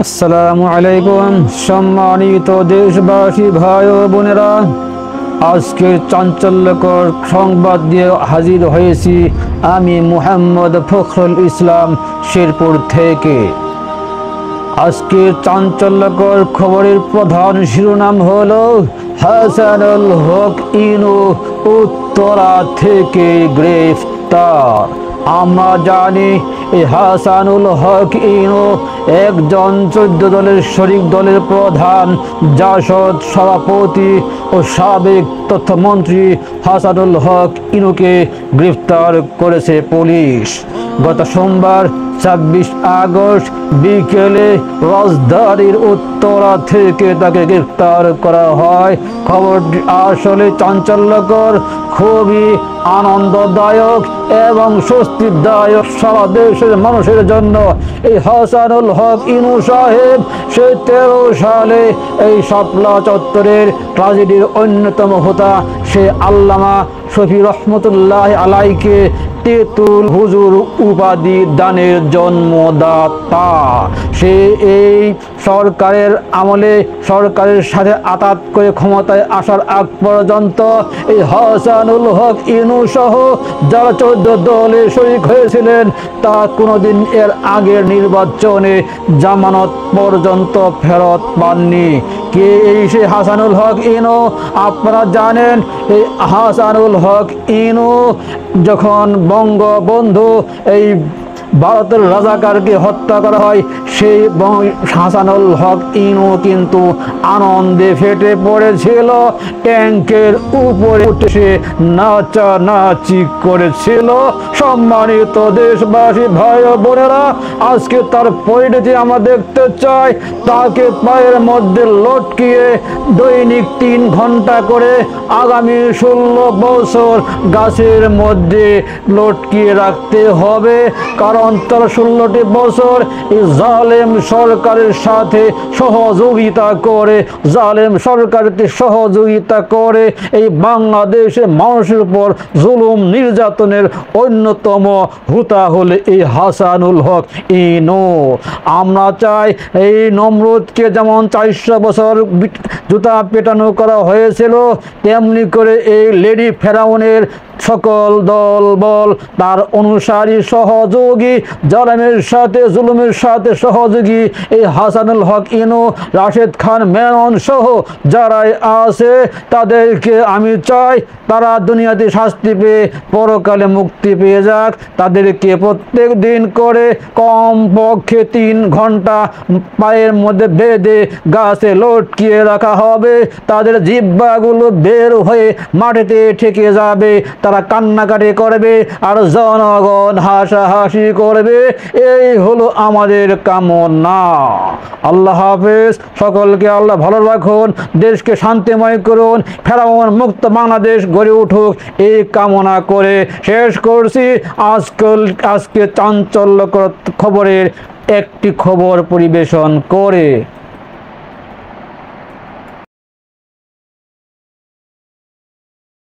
আসসালামু আলাইকুম সম্মানিত দেশবাসী ভাই ও বোনেরা, আজকের চাঞ্চল্যকর সংবাদ দিয়ে হাজির হয়েছি আমি মুহাম্মদ ফখরুল ইসলাম শেরপুর থেকে। আজকের চাঞ্চল্যকর খবরের প্রধান শিরোনাম হলো হাসানুল হক ইনু উত্তরা থেকে গ্রেফতার। আমরা জানি এই হাসানুল হক ইনু একজন 14 দলের শরিক দলের প্রধান, জাসদ সভাপতি ও সাবেক তথ্যমন্ত্রী হাসানুল হক ইনুকে গ্রেফতার করেছে পুলিশ। গত সোমবার 26 আগস্ট বিকেলে রাজধানীর উত্তরা থেকে তাকে গ্রেফতার করা হয়। খবরটি আসলে চাঞ্চল্যকর, খুবই আনন্দদায়ক এবং স্বস্তিদায়ক সারা দেশের মানুষের জন্য। এই হাসানুল হক ইনু সাহেব সে 13 সালে এই শাপলা চত্বরের ট্রাজেডির অন্যতম হোতা সে আল্লামা শফি রহমতুল্লাহ আলাইকে তেতুল হুজুর উপাধি দানের জন্মদাতা। সে এই সরকারের আমলে সরকারের সাথে আতাত করে ক্ষমতায় আসার আগ পর্যন্ত এই হাসানুল হক ইনু সহ যারা 14 দলে শরিক হয়েছিলেন তা কোনোদিন এর আগের নির্বাচনে জামানত পর্যন্ত ফেরত পাননি। কে এই সে হাসানুল হক ইনু? আপনারা জানেন এই হাসানুল হক ইনু যখন বঙ্গবন্ধু এই ভারতের রাজাকারকে হত্যা করা হয়, সেই হাসানুল হক ইনু কিন্তু আনন্দে ফেটে পড়েছিল, ট্যাঙ্কের উপরে উঠে সে নাচানাচি করেছিল। সম্মানিত দেশবাসী ভাই ও বোনেরা, আজকে তার পরিণতি আমরা দেখতে চাই। তাকে পায়ের মধ্যে লটকিয়ে দৈনিক 3 ঘন্টা করে আগামী 16 বছর গাছের মধ্যে লটকিয়ে রাখতে হবে, কারণ তার 16টি বছর এই জালেম সরকারের সাথে সহযোগিতা করে, জালেম সরকারকে সহযোগিতা করে এই বাংলাদেশের মানুষের উপর জুলুম নির্যাতনের অন্যতম হুতা হলে এই হাসানুল হক ইনু। আমরা চাই এই নমরুদকে যেমন 400 বছর জুতা পেটানো করা হয়েছিল, তেমনি করে এই লেডি ফেরাউনের সকল দল বল তার অনুসারী সহযোগী, জালেমের সাথে জুলুমের সাথে সহযোগী এই হাসানুল হক ইনু, রাশেদ খান মেনন সহ যারাই আছে তাদেরকে আমি চাই তারা দুনিয়াতে শাস্তি পেয়ে পরকালে মুক্তি পেয়ে যাক। তাদেরকে প্রত্যেক দিন করে কমপক্ষে 3 ঘন্টা পায়ের মধ্যে বেঁধে গাছে লটকিয়ে রাখা হবে। তাদের জিহ্বাগুলো বের হয়ে মাটিতে ঠেকে যাবে, তারা কান্নাকাটি করবে আর জনগণ হাসাহাসি করবে। এই হলো আমাদের কামনা। আল্লাহ হাফেজ। সকলকে আল্লাহ ভালো রাখুন, দেশকে শান্তিময় করুন, ফেরাউন মুক্ত বাংলাদেশ গড়ে উঠুক এই কামনা করে শেষ করছি আজকে চাঞ্চল্যকর খবরের একটি খবর পরিবেশন করে।